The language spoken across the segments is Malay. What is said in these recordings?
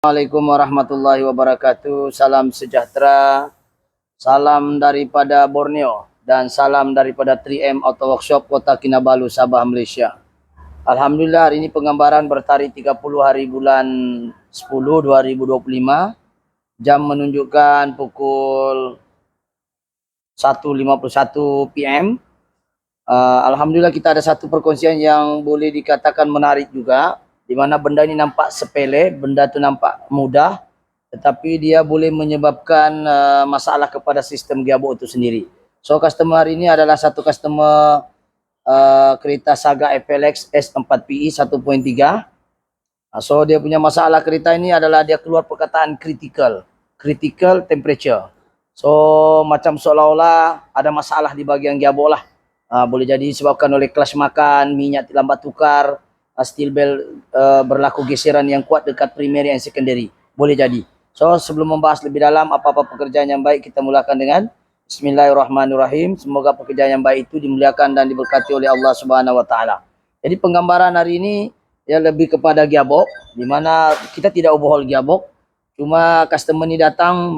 Assalamualaikum warahmatullahi wabarakatuh. Salam sejahtera, salam daripada Borneo dan salam daripada 3M Auto Workshop Kota Kinabalu, Sabah, Malaysia. Alhamdulillah, hari ini penggambaran bertarikh 30 hari bulan 10 2025. Jam menunjukkan pukul 1.51 PM. Alhamdulillah kita ada satu perkongsian yang boleh dikatakan menarik juga, di mana benda ini nampak sepele, benda itu nampak mudah, tetapi dia boleh menyebabkan masalah kepada sistem gearbox itu sendiri. So customer hari ini adalah satu customer kereta Saga FLX S4PE 1.3. So dia punya masalah kereta ini adalah dia keluar perkataan critical temperature. So macam seolah-olah ada masalah di bahagian gearbox lah. Boleh jadi disebabkan oleh clutch makan, minyak lambat tukar, steel belt berlaku geseran yang kuat dekat primary and secondary. Boleh jadi. So sebelum membahas lebih dalam apa-apa pekerjaan yang baik, kita mulakan dengan Bismillahirrahmanirrahim. Semoga pekerjaan yang baik itu dimuliakan dan diberkati oleh Allah Subhanahu Wa Taala. Jadi penggambaran hari ini ya lebih kepada gearbox, di mana kita tidak overhaul gearbox. Cuma customer ni datang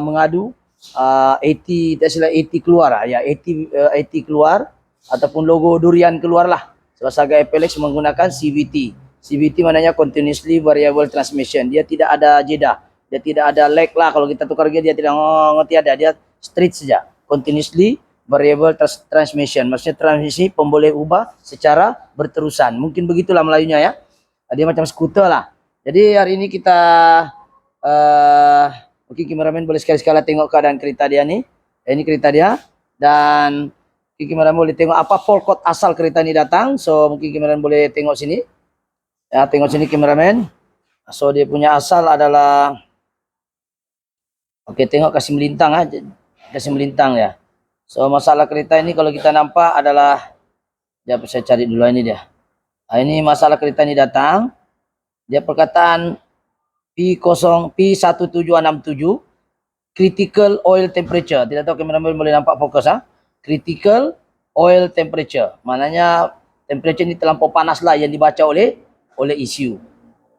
mengadu 80 tak silap 80 keluar lah. Ya 80 keluar ataupun logo durian keluar lah. Sebab Saga FLX menggunakan CVT. CVT maknanya continuously variable transmission. Dia tidak ada jeda. Dia tidak ada lag lah. Kalau kita tukar gear dia tidak ngerti ada. Dia straight saja. Continuously variable transmission. Maksudnya transmisi pemboleh ubah secara berterusan. Mungkin begitulah Melayunya ya. Dia macam skuter lah. Jadi hari ini kita mungkin kameramen boleh sekali-sekala tengok keadaan kereta dia ni. Ini kereta dia. Dan mungkin kameramen boleh tengok apa fault code asal kereta ni datang. So mungkin kameramen boleh tengok sini. Ya, tengok sini kameramen. So dia punya asal adalah, okey, tengok kasih melintang ah. Kasih melintang ya. So masalah kereta ini kalau kita nampak adalah, saya cari dulu ini dia. Ini masalah kereta ini datang. Dia perkataan P1767 critical oil temperature. Tidak tahu kameraman boleh nampak fokus ah. Critical oil temperature. Maknanya temperature ini terlampau panas lah yang dibaca oleh ECU.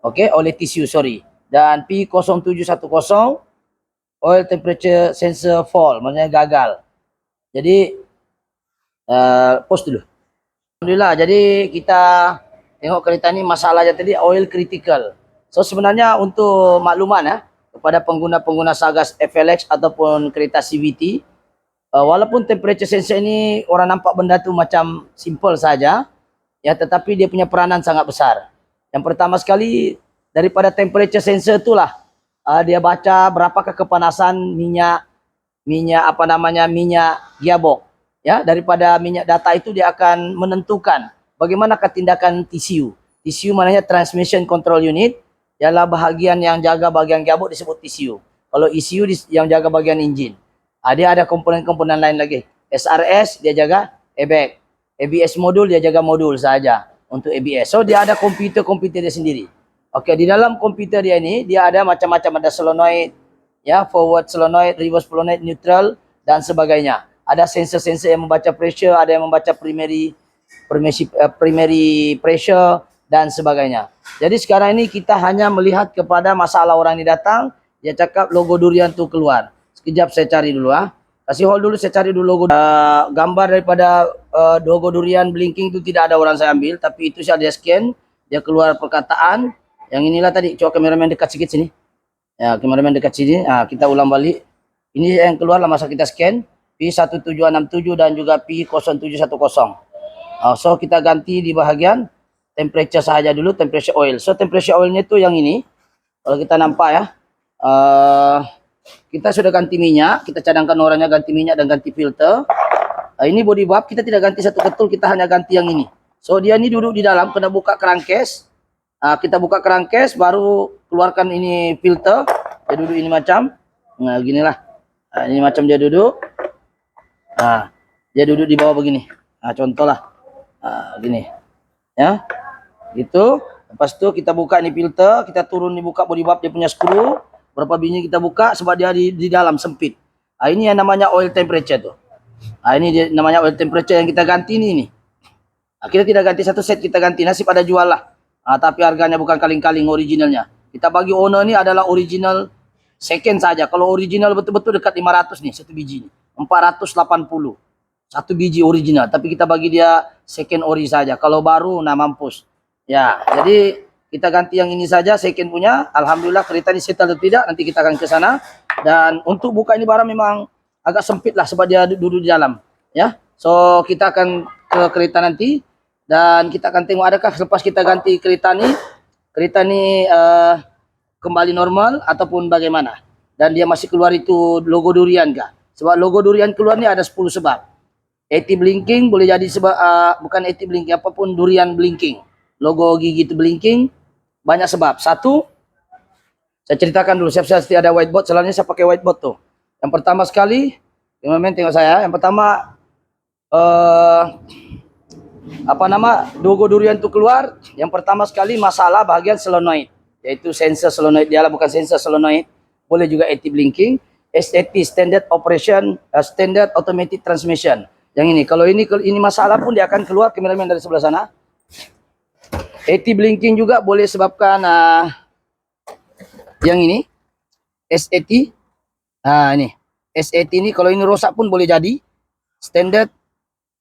Okey, oleh TCU sorry. Dan P0710 oil temperature sensor fault, maknanya gagal. Jadi pause dulu. Alhamdulillah, jadi kita tengok kereta ni masalahnya tadi oil critical. So sebenarnya untuk makluman kepada pengguna-pengguna Saga FLX ataupun kereta CVT, walaupun temperature sensor ini orang nampak benda tu macam simple saja, ya, tetapi dia punya peranan sangat besar. Yang pertama sekali, daripada temperature sensor itulah dia baca berapakah kepanasan minyak gearbox. Ya, daripada minyak data itu dia akan menentukan bagaimana tindakan TCU. TCU maknanya Transmission Control Unit, ialah bahagian yang jaga bahagian gearbox disebut TCU. Kalau ECU yang jaga bahagian enjin. Dia ada komponen-komponen lain lagi. SRS dia jaga airbag. ABS modul dia jaga modul saja untuk ABS. So dia ada komputer dia sendiri. Okey, di dalam komputer dia ni dia ada macam-macam, ada solenoid, ya, forward solenoid, reverse solenoid, neutral dan sebagainya. Ada sensor-sensor yang membaca pressure, ada yang membaca primary pressure dan sebagainya. Jadi sekarang ini kita hanya melihat kepada masalah orang ni datang, dia cakap logo durian tu keluar. Sekejap saya cari dulu Kasih hold dulu, saya cari dulu logo. Gambar daripada logo durian blinking tu tidak ada orang saya ambil, tapi itu saya dia scan, dia keluar perkataan. Yang inilah tadi, coba kameraman dekat sikit sini. Ya, kameraman dekat sini. Kita ulang balik. Ini yang keluar lah masa kita scan, P1767 dan juga P0710. So kita ganti di bahagian temperature sahaja dulu, temperature oil. So temperature oilnya tu yang ini. Kalau kita nampak ya, kita sudah ganti minyak, kita cadangkan orangnya ganti minyak dan ganti filter. Ini body bulb, kita tidak ganti satu ketul, kita hanya ganti yang ini. So dia ni duduk di dalam, kena buka crankcase. Kita buka crankcase, baru keluarkan ini filter. Dia duduk ini macam, ginilah. Ini macam dia duduk. Dia duduk di bawah begini. Contohlah, gini. Ya. Gitu. Lepas tu kita buka ni filter, kita turun ni buka body bulb dia punya skru. Berapa biji kita buka sebab dia di dalam sempit. Ini yang namanya oil temperature tu. Ini dia namanya oil temperature yang kita ganti ni. Kita tidak ganti satu set, kita ganti nasib ada jual lah. Tapi harganya bukan kaling-kaling originalnya. Kita bagi owner ni adalah original second saja. Kalau original betul-betul dekat 500 nih satu biji ni. 480 satu biji original, tapi kita bagi dia second ori saja. Kalau baru nah mampus. Ya, jadi kita ganti yang ini saja second punya. Alhamdulillah kereta ini settle atau tidak, nanti kita akan ke sana. Dan untuk buka ini barang memang agak sempit lah sebab dia duduk di dalam, ya. So kita akan ke kereta nanti dan kita akan tengok adakah selepas kita ganti kereta ni kembali normal ataupun bagaimana. Dan dia masih keluar itu logo durian kah? Sebab logo durian keluar ni ada 10 sebab. AT blinking boleh jadi sebab bukan AT blinking, apapun durian blinking. Logo gigi itu blinking banyak sebab. Satu, saya ceritakan dulu, siap-siap ada whiteboard, selalunya saya pakai whiteboard tuh. Yang pertama sekali, teman-teman tengok saya, yang pertama logo durian itu keluar. Yang pertama sekali masalah bahagian solenoid, yaitu sensor solenoid dia lah, bukan sensor solenoid. Boleh juga AT blinking, SAT standard operation, standard automatic transmission. Yang ini, kalau ini masalah pun dia akan keluar, kameramen dari sebelah sana. AT blinking juga boleh sebabkan yang ini SAT. Ini SAT ini kalau ini rosak pun boleh jadi standard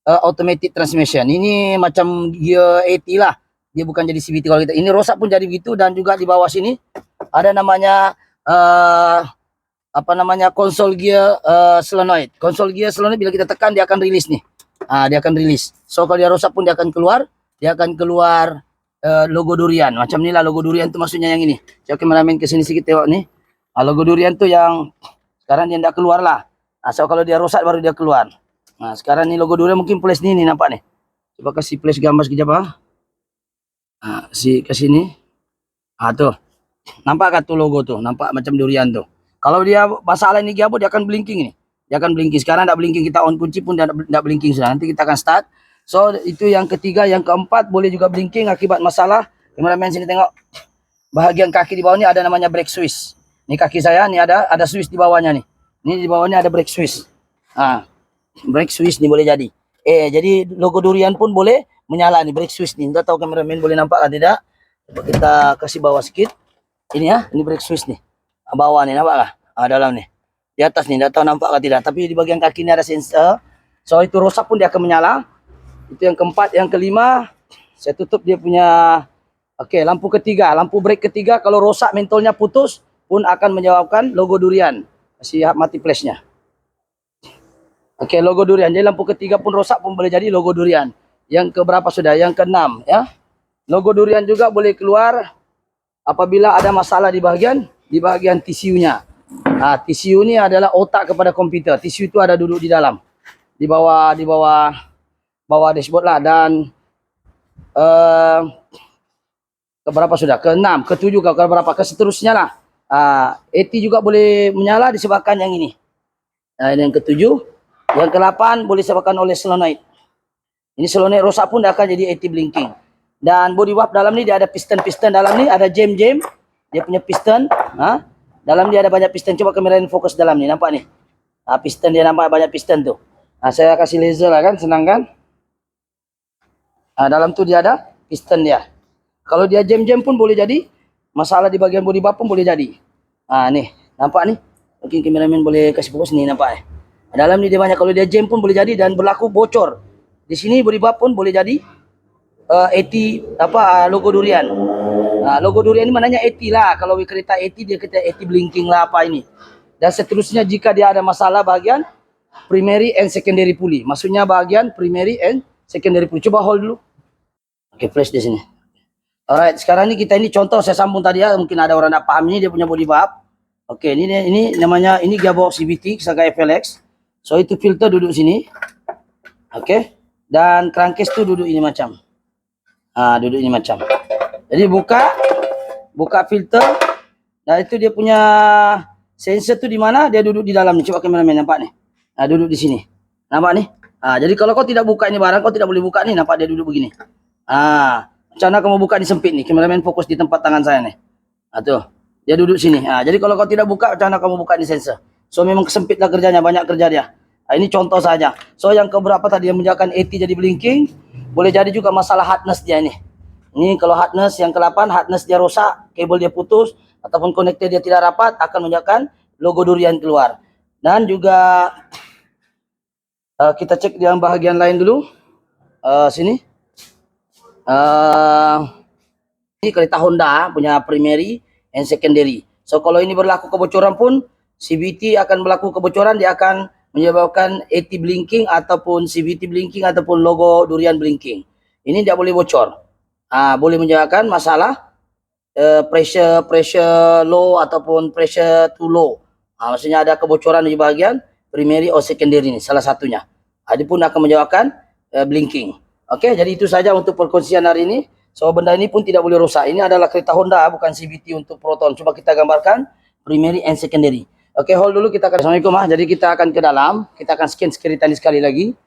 automatic transmission. Ini macam gear AT lah. Dia bukan jadi CVT kalau kita. Ini rosak pun jadi begitu. Dan juga di bawah sini ada namanya konsol gear solenoid. Konsol gear solenoid bila kita tekan dia akan rilis nih. Dia akan rilis. So kalau dia rosak pun dia akan keluar. Dia akan keluar logo durian. Macam inilah logo durian tu maksudnya yang ini. Coba kameramen ke sini sedikit tengok nih. Logo durian tu yang sekarang dia tidak keluar lah. So kalau dia rosak baru dia keluar. Nah sekarang ni logo durian mungkin flash ni nampak nih. Coba kasih flash gambar sekejap kasih ni. Tuh. Nampak kan tuh logo tuh? Nampak macam durian tuh. Kalau dia masalah ini dia akan blinking ini. Dia akan blinking. Sekarang tidak blinking, kita on kunci pun tidak blinking sudah. Nanti kita akan start. So itu yang ketiga, yang keempat boleh juga blinking akibat masalah. Kameramen sini tengok. Bahagian kaki di bawah ini ada namanya brake switch. Ini kaki saya, ini ada switch di bawahnya nih. Ini di bawahnya ada brake switch. Brake switch nih boleh jadi. Jadi logo durian pun boleh menyala nih brake switch nih. Tidak tahu kameramen boleh nampak atau tidak. Coba kita kasih bawah sedikit. Ini ya, ini brake switch nih. Bawah nih, nampak lah? Dalam nih. Di atas nih, tidak tahu nampak atau tidak. Tapi di bagian kaki ini ada sensor. So itu rosak pun dia akan menyala. Itu yang keempat. Yang kelima, saya tutup dia punya. Oke, lampu ketiga. Lampu brake ketiga, kalau rosak mentolnya putus, pun akan menyebabkan logo durian. Kasih mati flashnya. Oke, logo durian. Jadi lampu ketiga pun rosak pun boleh jadi logo durian. Yang keberapa sudah? Yang keenam ya. Logo durian juga boleh keluar apabila ada masalah di bagian TCU-nya. TCU ini adalah otak kepada komputer. TCU itu ada duduk di dalam. Di bawah dashboard lah. Dan keberapa sudah? Keenam, ketujuh, keberapa? Seterusnya lah. AT juga boleh menyala disebabkan yang ini. Ini yang ketujuh. Yang ke-8 boleh disebabkan oleh solenoid. Ini solenoid rosak pun dia akan jadi AT blinking. Dan body warp dalam ni dia ada piston dalam ni, ada jam. Dia punya piston. Dalam dia ada banyak piston. Coba kamera ini fokus dalam ni, nampak ni. Piston dia nampak banyak piston tu. Saya kasih laser lah kan, senang kan? Dalam tu dia ada piston dia. Kalau dia jam pun boleh jadi. Masalah di bagian body warp pun boleh jadi. Nih, nampak ni. Mungkin kameramen boleh kasih fokus ni, nampak ni. Dalam ni dia banyak. Kalau dia jam pun boleh jadi dan berlaku bocor. Di sini body warp pun boleh jadi AT logo durian. Logo durian ini maknanya AT lah. Kalau kereta AT dia kata AT blinking lah apa ini. Dan seterusnya jika dia ada masalah bahagian primary and secondary pulley. Maksudnya bahagian primary and secondary pulley. Coba hold dulu. Oke, flash di sini. Alright, sekarang ini kita ini contoh saya sambung tadi ya. Mungkin ada orang tak paham ini dia punya body valve. Oke, ini namanya ini gearbox CVT Saga FLX. So itu filter duduk sini. Oke. Dan crankcase tu duduk ini macam. Duduk ini macam. Jadi buka filter. Dan itu dia punya sensor tu di mana? Dia duduk di dalam ni. Coba kameramen nampak ni. Duduk di sini. Nampak ni? Jadi kalau kau tidak buka ini barang, kau tidak boleh buka ni. Nampak dia duduk begini. Macam mana kamu buka ni sempit ni? Kameramen fokus di tempat tangan saya ni. Tuh. Dia duduk sini. Jadi kalau kau tidak buka, macam mana kamu buka ni sensor? So memang kesempit lah kerjanya. Banyak kerja dia. Ini contoh saja. So yang keberapa tadi yang menyebabkan AT jadi blinking. Boleh jadi juga masalah hardness dia ni. Ini kalau hardness yang ke-8, hardness dia rosak, kabel dia putus, ataupun konektor dia tidak rapat, akan menyebabkan logo durian keluar. Dan juga kita cek yang bahagian lain dulu. Sini. Ini kereta Honda punya primary and secondary. So kalau ini berlaku kebocoran pun, CVT akan berlaku kebocoran, dia akan menyebabkan AT blinking ataupun CVT blinking ataupun logo durian blinking. Ini tidak boleh bocor. Boleh menyebabkan masalah pressure low ataupun pressure too low. Maksudnya ada kebocoran di bahagian primary or secondary ini, salah satunya. Dia pun akan menyebabkan blinking. Okey, jadi itu saja untuk perkongsian hari ini. So benda ini pun tidak boleh rosak. Ini adalah kereta Honda, bukan CVT untuk Proton. Cuba kita gambarkan primary and secondary. Okey, hold dulu, kita akan Assalamualaikum. Jadi kita akan ke dalam, kita akan scan kereta ini sekali lagi.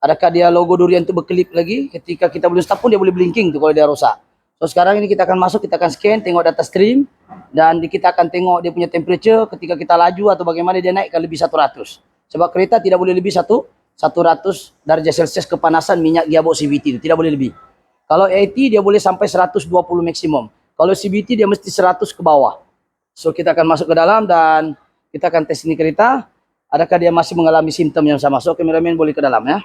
Adakah dia logo durian itu berkelip lagi? Ketika kita belum start pun dia boleh blinking tu kalau dia rosak. So sekarang ini kita akan masuk, kita akan scan, tengok data stream, dan kita akan tengok dia punya temperature ketika kita laju atau bagaimana dia naik ke lebih 100. Sebab kereta tidak boleh lebih 100 darjah Celsius kepanasan minyak gearbox CVT itu, tidak boleh lebih. Kalau AT dia boleh sampai 120 maksimum. Kalau CVT dia mesti 100 ke bawah. So kita akan masuk ke dalam dan kita akan tes ini kereta. Adakah dia masih mengalami simptom yang sama? So kameramen boleh ke dalam ya.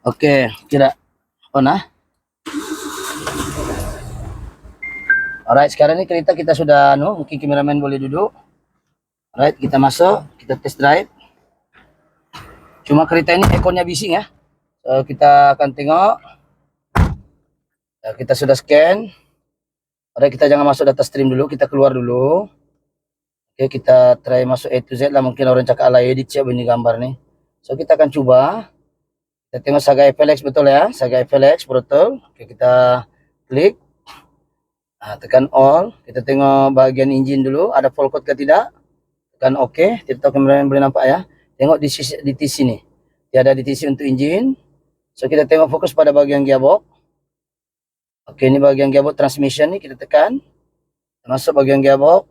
Okey, tidak on lah. Alright, sekarang ni kereta kita sudah mungkin kameraman boleh duduk. Alright, kita masuk, kita test drive. Cuma kereta ini ekornya bising ya. So kita akan tengok. Kita sudah scan. Alright, kita jangan masuk data stream dulu, kita keluar dulu. Okey, kita try masuk A to Z lah, mungkin orang cakap lah edit siapa ini gambar ni. So kita akan cuba. Kita tengok Saga FLX betul ya, Saga FLX betul. Okay, kita klik, tekan all. Kita tengok bahagian enjin dulu, ada fault code ke tidak. Tekan OK, tidak tahu kamera yang boleh nampak ya. Tengok di sini, tiada DTC untuk enjin. So kita tengok fokus pada bahagian gearbox. Okey, ini bahagian gearbox transmission ni, kita tekan. Masuk bahagian gearbox.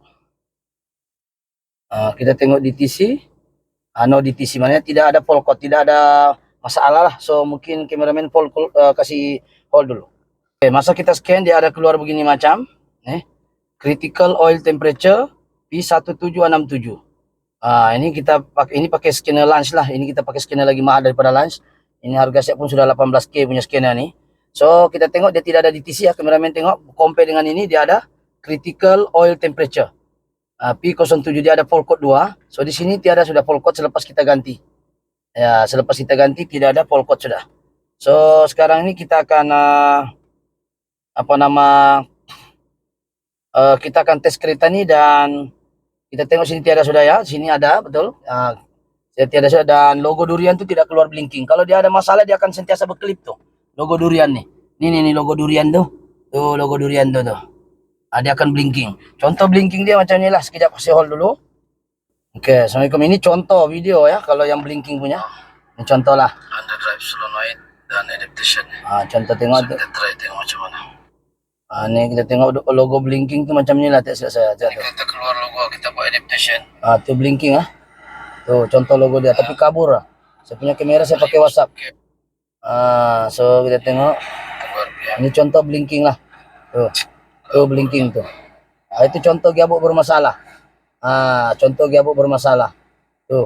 Kita tengok DTC. No DTC, maknanya tidak ada fault code, tidak ada masalah lah. So mungkin kameraman kasih hold dulu. Okay, masa kita scan dia ada keluar begini macam critical oil temperature P1767. Ini kita pakai scanner Lance lah. Ini kita pakai scanner lagi mahal daripada Lance. Ini harga siap pun sudah 18K punya scanner ni. So kita tengok dia tidak ada DTC ya, kameraman tengok compare dengan ini dia ada critical oil temperature P07, dia ada fault code 2. So di sini tiada sudah fault code selepas kita ganti. Ya, selepas kita ganti tidak ada fault code sudah. So sekarang ini kita akan kita akan tes kereta ni dan kita tengok sini tiada sudah ya. Sini ada betul. Tiada sudah, dan logo durian tu tidak keluar blinking. Kalau dia ada masalah dia akan sentiasa berkelip tu. Logo durian ni. Ni logo durian tu. Tu logo durian tu. Dia akan blinking. Contoh blinking dia macam ni lah. Sekejap kasih hold dulu. Okey, Assalamualaikum. Ini contoh video ya, kalau yang blinking punya. Ini contoh lah. Underdrive solenoid dan adaptation. Contoh tengok. So, kita try tengok macam mana. Ni kita tengok logo blinking tu macam ni lah. Saya. Kita keluar logo, kita buat adaptation. Tu blinking Tu contoh logo dia, tapi kabur lah. Saya punya kamera saya pakai WhatsApp. So kita tengok. Ini contoh blinking lah. Tu blinking tu. Itu contoh gearbox bermasalah. Contoh gearbox bermasalah. Tu.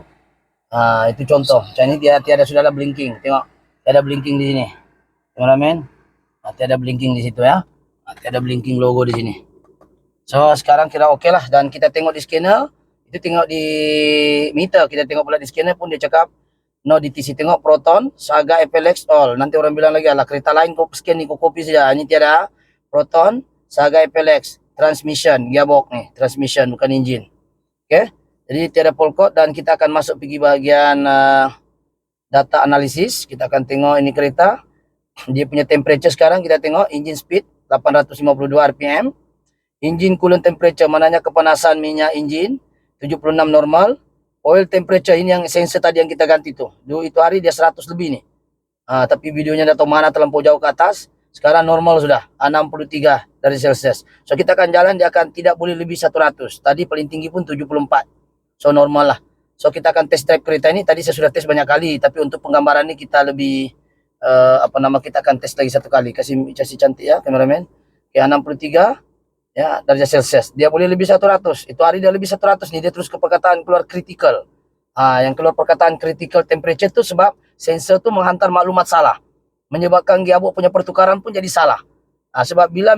Itu contoh. Macam ni tiada sudahlah blinking. Tengok. Tiada blinking di sini. Kameramen. Tiada blinking di situ ya. Tiada blinking logo di sini. So sekarang kira okey lah. Dan kita tengok di scanner. Itu tengok di meter. Kita tengok pula di scanner pun dia cakap no DTC. Tengok Proton, Saga FLX all. Nanti orang bilang lagi lah kereta lain kau scan ni kau copy saja. Ini tiada. Proton, Saga FLX, transmission, gearbox ni, transmission bukan engine. Okey. Jadi tiada fault code dan kita akan masuk pergi bahagian data analisis. Kita akan tengok ini kereta. Dia punya temperature sekarang kita tengok engine speed 852 rpm. Engine coolant temperature maknanya kepanasan minyak engine 76 normal. Oil temperature ini yang sensor tadi yang kita ganti tu. Dulu itu hari dia 100 lebih ni. Tapi videonya dah tahu mana terlampau jauh ke atas. Sekarang normal sudah 63 dari Celsius. So kita akan jalan dia akan tidak boleh lebih 100. Tadi paling tinggi pun 74. So normal lah. So kita akan test drive kereta ini. Tadi saya sudah tes banyak kali, tapi untuk penggambaran ini kita lebih kita akan tes lagi satu kali. Kasih cantik ya kameramen. Oke, 63 ya derajat Celcius. Dia boleh lebih 100. Itu hari dia lebih 100 nih, dia terus ke perkataan keluar critical. Yang keluar perkataan critical temperature itu sebab sensor tu menghantar maklumat salah, menyebabkan gearbox punya pertukaran pun jadi salah. Sebab bila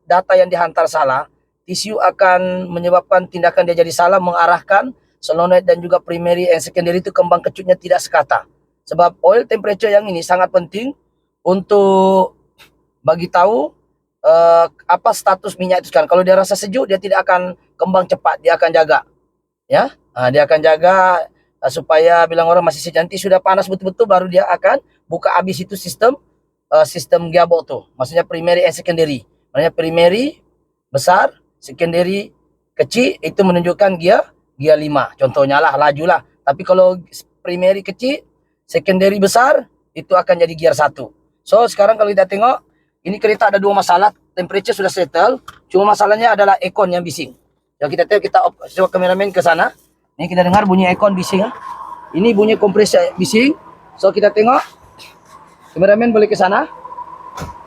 data yang dihantar salah, TCU akan menyebabkan tindakan dia jadi salah, mengarahkan solenoid dan juga primary and secondary itu kembang kecutnya tidak sekata. Sebab oil temperature yang ini sangat penting untuk bagi tahu apa status minyak itu sekarang. Kalau dia rasa sejuk, dia tidak akan kembang cepat, dia akan jaga. Ya, dia akan jaga supaya bilang orang masih sejuk. Nanti sudah panas betul-betul baru dia akan buka habis itu sistem gearbox tuh. Maksudnya primary and secondary. Maksudnya primary besar, secondary kecil, itu menunjukkan gear 5. Contohnya lah, laju lah. Tapi kalau primary kecil, secondary besar, itu akan jadi gear 1. So sekarang kalau kita tengok, ini kereta ada 2 masalah. Temperature sudah settle, cuma masalahnya adalah aircon yang bising. Yang kita tengok, kita coba kameramen ke sana. Ini kita dengar bunyi aircon bising. Ini bunyi kompresor bising. So kita tengok, kameramen boleh ke sana.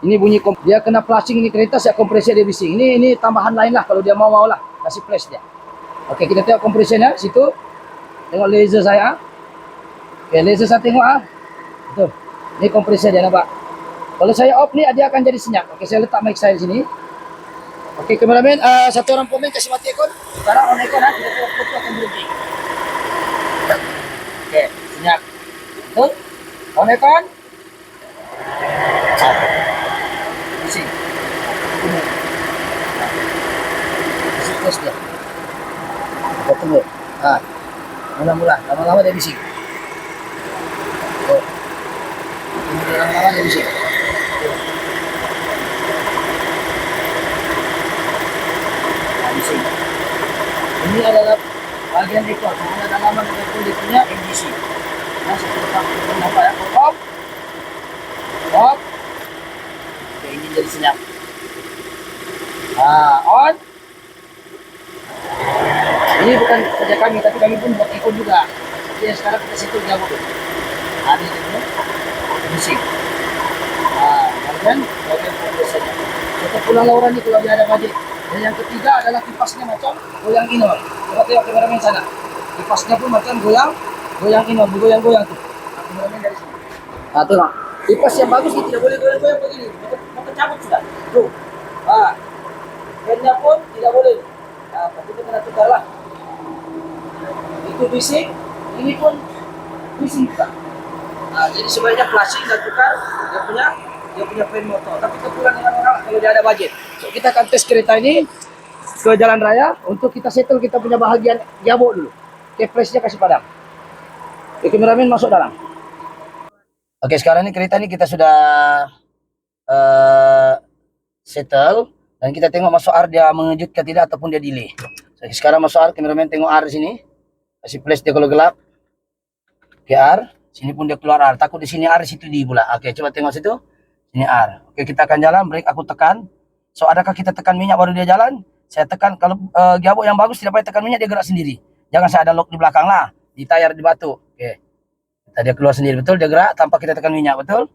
Ini bunyi dia kena flashing ini kereta, saya kompresor dia bising. Ini tambahan lain lah, kalau dia mau lah kasih flash dia. Oke, kita tengok kompresornya situ. Tengok laser saya. Oke, laser saya tengok Betul. Ini kompresor dia, nampak. Kalau saya off nih, dia akan jadi senyap. Oke, saya letak mic saya di sini. Oke, kameramen, satu orang komen kasih mati aircon. Sekarang on aircon, kita tengok foto akan berhenti. Oke, senyap. Betul. On aircon. Bising. Bising terus dia. Kita tunggu. Mula-mula, lama-lama dia bising. Lama-lama dia bising. Bising. Ini adalah bagian ekor. Kemudian dalaman dengan kulitnya MGC. Nah, seperti nampak ya. Off. Off. Oke, ini jadi senyap. On. Ini bukan kerja kami, tapi kami pun buat ikon juga. Jadi sekarang kita situ jago. Ini dulu. Bising. Kemudian bagian kompresornya. Kita pulang lauran ini kalau dia ada budget. Dan yang ketiga adalah kipasnya macam goyang inor. Coba tengok kameramen sana. Kipasnya pun macam goyang inor, goyang-goyang tuh. Kameramen dari sini. Tengok. Kipas yang bagus ini tidak boleh goyang-goyang begini. Maka cabut sudah. Tuh. Fan-nya pun tidak boleh. Tapi kita kena tukar lah. Itu bising, ini pun bising juga. Jadi sebaiknya flashing dan tukar dia punya fan motor. Tapi kepulang dengan orang kalau dia ada budget. So, kita akan tes kereta ini ke jalan raya untuk kita settle kita punya bahagian gearbox dulu. Oke, flashnya kasih padam. Oke, kameramen masuk dalam. Oke, sekarang ini kereta ini kita sudah settle dan kita tengok masuk R dia mengejutkan tidak ataupun dia delay. So, sekarang masuk R, kameramen tengok R di sini. Kasih flash dia kalau gelap. Oke, R. Sini pun dia keluar R. Takut di sini R, di situ di pula. Oke, coba tengok situ. Sini R. Oke, kita akan jalan, brake aku tekan. So, adakah kita tekan minyak baru dia jalan? Saya tekan, kalau gearbox yang bagus tidak payah tekan minyak, dia gerak sendiri. Jangan saya ada lock di belakang lah. Di tayar, di batu. Oke. Dia keluar sendiri, betul? Dia gerak tanpa kita tekan minyak, betul?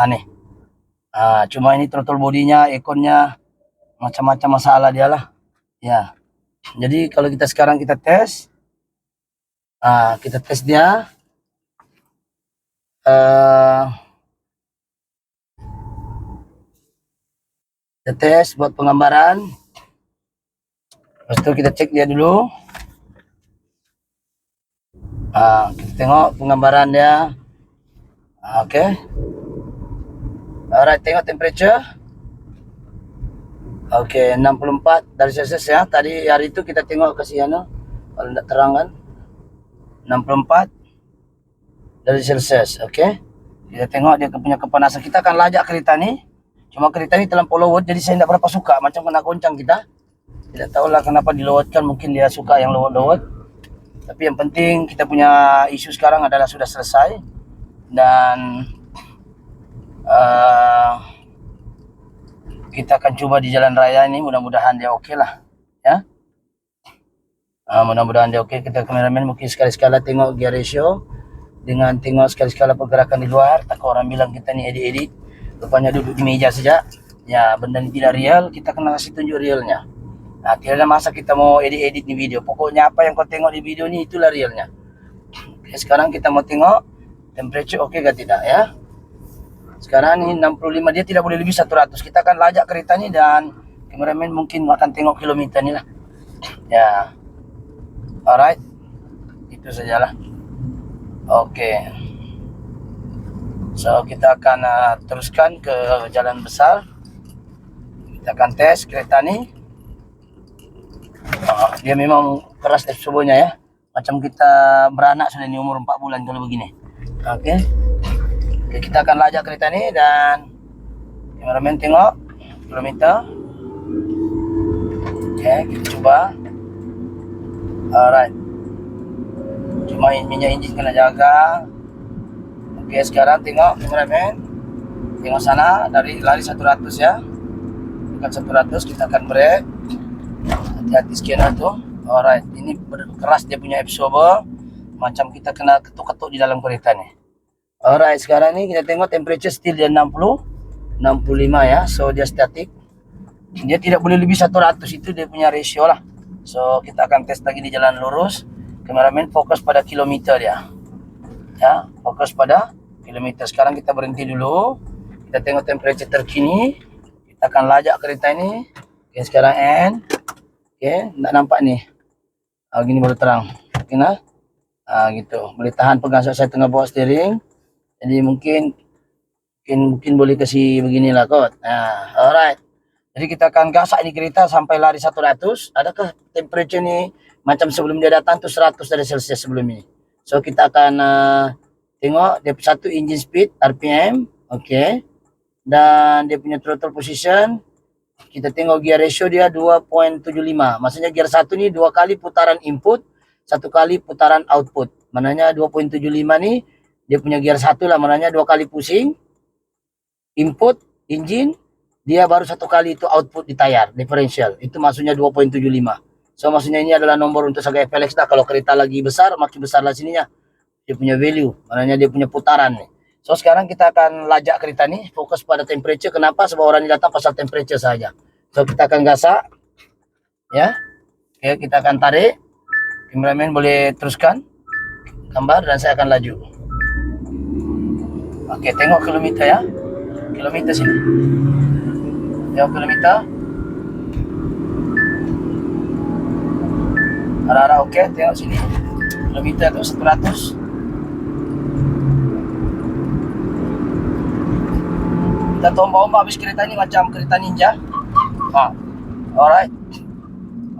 Nih. Cuma ini throttle bodinya, ekonnya, macam-macam masalah dia lah. Ya. Jadi, kalau kita sekarang kita tes. Kita tes dia. Kita tes buat penggambaran. Lepas itu kita cek dia dulu. Kita tengok penggambaran dia. Oke. Alright, tengok temperature. Oke, 64 dari Celsius ya. Tadi hari itu kita tengok kasih kalau tidak terang kan. 64 dari Celsius. Oke. Kita tengok dia punya kepanasan. Kita akan lajak kereta ni. Cuma kereta ni terlampau load, jadi saya tidak berapa suka. Macam kena goncang kita. Tidak tahulah kenapa dilowotkan. Mungkin dia suka yang lowot-lowot. Tapi yang penting kita punya isu sekarang adalah sudah selesai. Dan kita akan coba di jalan raya ini. Mudah-mudahan dia oke lah. Ya. Mudah-mudahan dia okey. Kita kameraman mungkin sekali-sekala tengok gear ratio dengan tengok sekali-sekala pergerakan di luar. Takut orang bilang kita ni edit-edit, rupanya duduk di meja saja. Ya, benda ni tidak real, kita kena kasih tunjuk realnya. Tidak ada masa kita mau edit-edit ni video. Pokoknya apa yang kau tengok di video ni itulah realnya. Okay, sekarang kita mau tengok temperature okey ke tidak ya. Sekarang ni 65, dia tidak boleh lebih 100. Kita akan lajak kereta ni dan kameraman mungkin akan tengok kilometer ni lah. Ya. Alright. Itu sajalah. Okey. So kita akan teruskan ke jalan besar. Kita akan tes kereta ni. Dia memang keras turbonya ya. Macam kita beranak sudah ni umur 4 bulan kalau begini. Okey. Okay, kita akan lajak kereta ni dan kameraman tengok kilometer. Okay, kita cuba. Alright. Cuma minyak enjin kena jaga. Okay, sekarang tengok kameraman. Tengok sana dari lari 100 ya. Dekat 100 kita akan brake. Hati-hati scanner tu. Alright, ini keras dia punya absorber. Macam kita kena ketuk-ketuk di dalam kereta ni. Alright, sekarang ni kita tengok temperature still dia 60, 65 ya. So dia static. Dia tidak boleh lebih 100, itu dia punya ratio lah. So kita akan test lagi di jalan lurus. Kameraman fokus pada kilometer dia. Ya, fokus pada kilometer. Sekarang kita berhenti dulu. Kita tengok temperature terkini. Kita akan lajak kereta ini. Okay, sekarang N. Okay, tak nampak ni. Gini baru terang. Okay nah. Gitu. Boleh tahan pegang saya tengah bawa steering. Jadi mungkin boleh kasih beginilah kot. Alright. Jadi kita akan gasak ini kereta sampai lari 100. Adakah temperature ni macam sebelum dia datang tu 100 dari Celsius sebelum ini. So kita akan tengok dia satu engine speed RPM, okey. Dan dia punya throttle position. Kita tengok gear ratio dia 2.75. Maksudnya gear 1 ni 2 kali putaran input, 1 kali putaran output. Maknanya 2.75 ni dia punya gear 1 lah, maknanya 2 kali pusing input engine, dia baru 1 kali itu output di tayar differential. Itu maksudnya 2.75. So maksudnya ini adalah nomor untuk sebagai FLX dah. Kalau kereta lagi besar, makin besar lah sininya. Dia punya value, maknanya dia punya putaran nih. So sekarang kita akan lajak kereta nih, fokus pada temperature. Kenapa? Sebab orang ini datang pasal temperature saja. So kita akan gasak. Ya. Oke, kita akan tarik. Kameramen boleh teruskan gambar dan saya akan laju. Oke, tengok kilometer ya. Kilometer sini. Tengok kilometer. Arah-arah oke, tengok sini. Kilometer tu 100. Kita tombak-ombak habis kereta ni macam kereta ninja. Alright.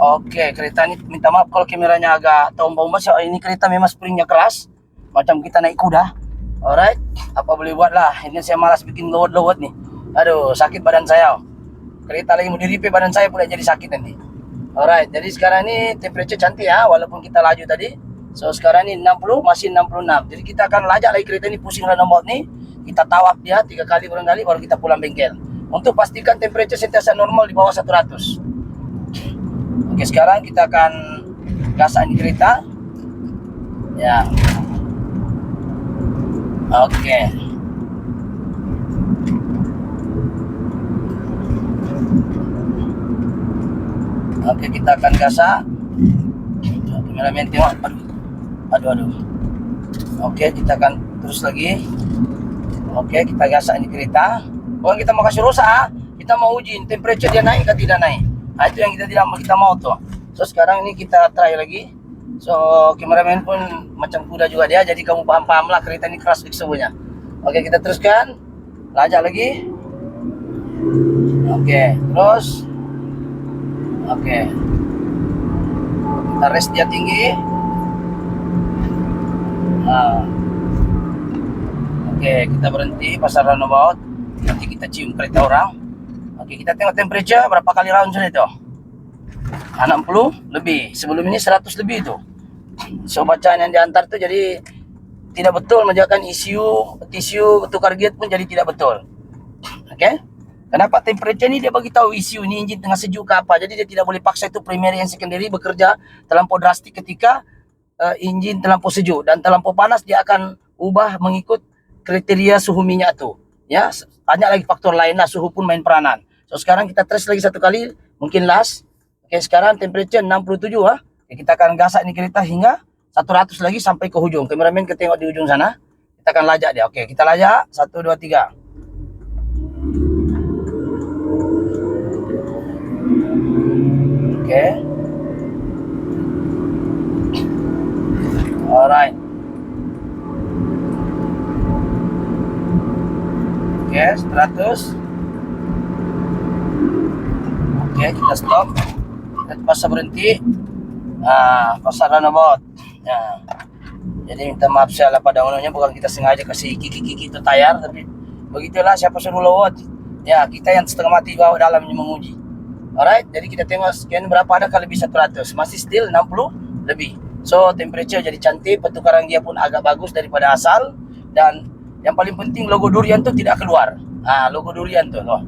Oke, kereta ni minta maaf kalau kameranya agak tombak-ombak. So, ini kereta memang springnya keras. Macam kita naik kuda. Alright. Apa boleh buat lah. Ini saya malas bikin lowot-lowot nih. Aduh, sakit badan saya. Kereta lagi mau di-repair, badan saya pula jadi sakit nanti. Alright, jadi sekarang ni temperature cantik ya, walaupun kita laju tadi. So sekarang ni 60, masih 66. Jadi kita akan lajak lagi kereta ni, pusing roundabout ni. Kita tawaf dia 3 kali barangkali, baru kita pulang bengkel. Untuk pastikan temperature sentiasa normal di bawah 100. Oke, sekarang kita akan gasak ini kereta. Ya. Oke. Oke, kita akan gasak. Kameramen tengok. Aduh. Oke, kita akan terus lagi. Oke, kita gasak ini kereta. Bukan kita mau kasih rusak, kita mau uji temperature dia naik atau tidak naik. Itu yang kita mau tuh. So sekarang ini kita try lagi. So kameramen pun macam kuda juga dia, jadi kamu paham-paham lah kereta ini keras semuanya. Oke, kita teruskan. Lajak lagi. Oke, terus. Oke. Kita rest dia tinggi. Oke, kita berhenti pasar roundabout. Nanti kita cium kereta orang. Oke, kita tengok temperature berapa kali round sudah itu. 60 lebih. Sebelum ini 100 lebih itu. So bacaan yang diantar tuh jadi tidak betul, menjalankan tisu tukar gate pun jadi tidak betul. Oke. Kenapa temperature ni dia bagi tahu isu ni enjin tengah sejuk ke apa. Jadi dia tidak boleh paksa itu primary and secondary bekerja terlampau drastik ketika enjin terlampau sejuk, dan terlampau panas dia akan ubah mengikut kriteria suhu minyak tu. Ya, banyak lagi faktor lain lah, suhu pun main peranan. So sekarang kita test lagi satu kali, mungkin last. Okey, sekarang temperature 67 ah. Okay, kita akan gasak ni kereta hingga 100 lagi sampai ke hujung. Kameraman kita tengok di ujung sana. Kita akan lajak dia. Okey, kita lajak 1 2 3. Okay. Alright. Okay, 100. Okay, kita stop. Kita pasal berhenti. Pasal runabout. Ya. Jadi minta maaf saya lah pada ownernya, bukan kita sengaja kasih kiki-kiki itu tayar, tapi begitulah, siapa suruh lewat. Ya, kita yang setengah mati bawa dalamnya menguji. Alright, jadi kita tengok sekian berapa ada kalau lebih 100. Masih still 60 lebih. So temperature jadi cantik, pertukaran gear pun agak bagus daripada asal, dan yang paling penting logo durian tu tidak keluar. Logo durian tu loh.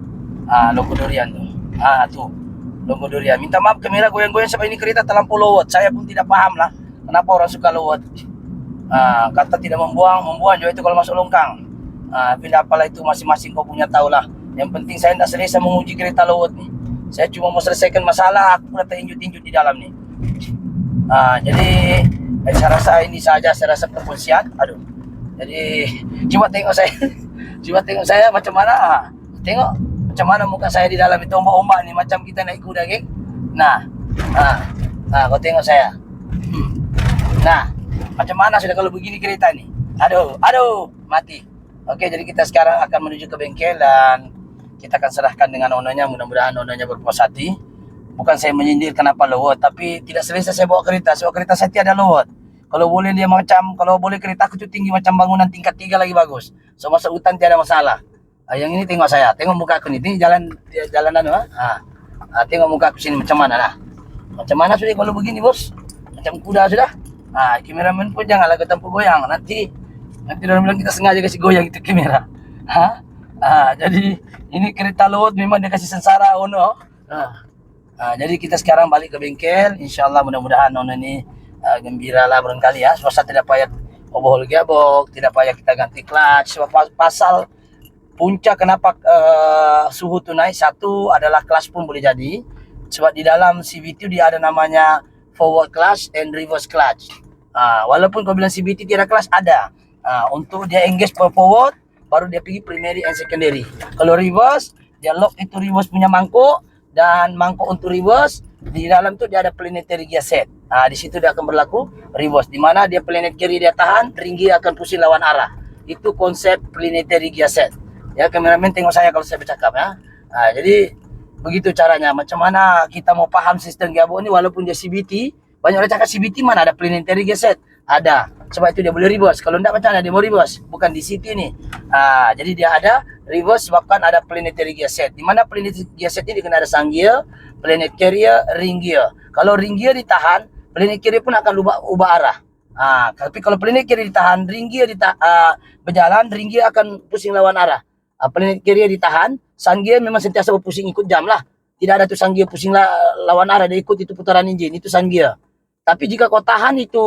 Logo durian tu. Tu. Logo durian. Minta maaf kamera goyang-goyang sebab ini kereta terlampau lowot. Saya pun tidak paham lah kenapa orang suka lowot. Kata tidak membuang juga itu kalau masuk longkang. Bila apalah itu masing-masing kau punya tahulah. Yang penting saya tidak selesa menguji kereta lowot ni. Saya cuma mau selesaikan masalah, aku dah terinjut-injut di dalam ni. Jadi saya rasa ini saja, saya rasa perkongsian. Aduh. Jadi coba tengok saya. Coba tengok saya macam mana. Tengok macam mana muka saya di dalam itu, ombak-ombak ni macam kita naik kuda, geng. Nah, kau tengok saya. Nah, macam mana sudah kalau begini kereta ni? Aduh, mati. Okey, jadi kita sekarang akan menuju ke bengkel dan kita akan serahkan dengan ownernya. Mudah-mudahan ownernya berpuas hati. Bukan saya menyindir kenapa lowot, tapi tidak selesa saya bawa kereta. Sebab kereta saya tiada lowot. Kalau boleh kalau boleh kereta aku tu tinggi macam bangunan tingkat 3 lagi bagus. So masuk hutan tiada masalah. Yang ini tengok saya, tengok muka aku ni. Ini jalanan tengok muka aku sini macam mana lah. Macam mana sudah kalau begini bos? Macam kuda sudah. Kameramen pun janganlah kau tampuk goyang. Nanti orang bilang kita sengaja kasih goyang itu kamera. Jadi ini kereta lowot memang dia kasih sengsara owner. Jadi kita sekarang balik ke bengkel. InsyaAllah mudah-mudahan owner ni gembira lah barangkali ya. Sebab tidak payah overhaul gearbox, tidak payah kita ganti clutch. Sebab pasal puncak kenapa suhu tu naik, satu adalah clutch pun boleh jadi. Sebab di dalam CVT dia ada namanya forward clutch and reverse clutch. Walaupun kau bilang CVT tiada clutch, ada. Untuk dia engage forward, baru dia pergi primary and secondary. Kalau reverse, dia lock itu reverse punya mangkuk, dan mangkuk untuk reverse di dalam tu dia ada planetary gear set. Di situ dia akan berlaku reverse, di mana dia planet kiri dia tahan, ring gear akan pusing lawan arah. Itu konsep planetary gear set. Ya, kameramen tengok saya kalau saya bercakap ya. Jadi begitu caranya. Macam mana kita mau paham sistem gearbox ni, walaupun dia CVT, banyak orang cakap CVT mana ada planetary gear set. Ada. Sebab itu dia boleh reverse. Kalau enggak macam mana dia mau reverse? Bukan di CT ni. Jadi dia ada reverse sebabkan ada planetary gear set. Di mana planetary gear set ini kena ada sang gear, planet carrier, ring gear. Kalau ring gear ditahan, planet carrier pun akan ubah arah. Tapi kalau planet carrier ditahan, ring gear berjalan, ring gear akan pusing lawan arah. Planet carrier ditahan, sang gear memang sentiasa berpusing ikut jam lah. Tidak ada tu sang gear pusing lawan arah, dia ikut itu putaran enjin, itu sang gear. Tapi jika kau tahan itu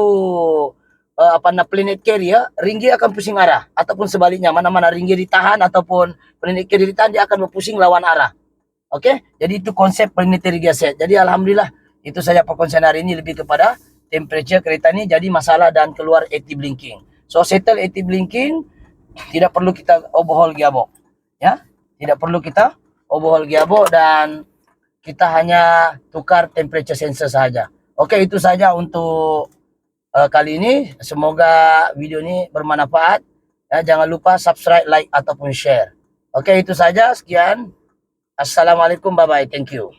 planet carrier, ring gear akan pusing arah. Ataupun sebaliknya, mana-mana ring gear ditahan ataupun planet carrier ditahan, dia akan berpusing lawan arah. Okey, jadi itu konsep planetary gear set. Jadi alhamdulillah, itu saja perkongsian hari ini, lebih kepada temperature kereta ni jadi masalah dan keluar AT blinking. So settle AT blinking, tidak perlu kita overhaul gearbox. Ya, tidak perlu kita overhaul gearbox dan kita hanya tukar temperature sensor saja. Okey, itu saja untuk kali ini. Semoga video ini bermanfaat. Ya, jangan lupa subscribe, like ataupun share. Okey, itu saja. Sekian. Assalamualaikum, bye bye. Thank you.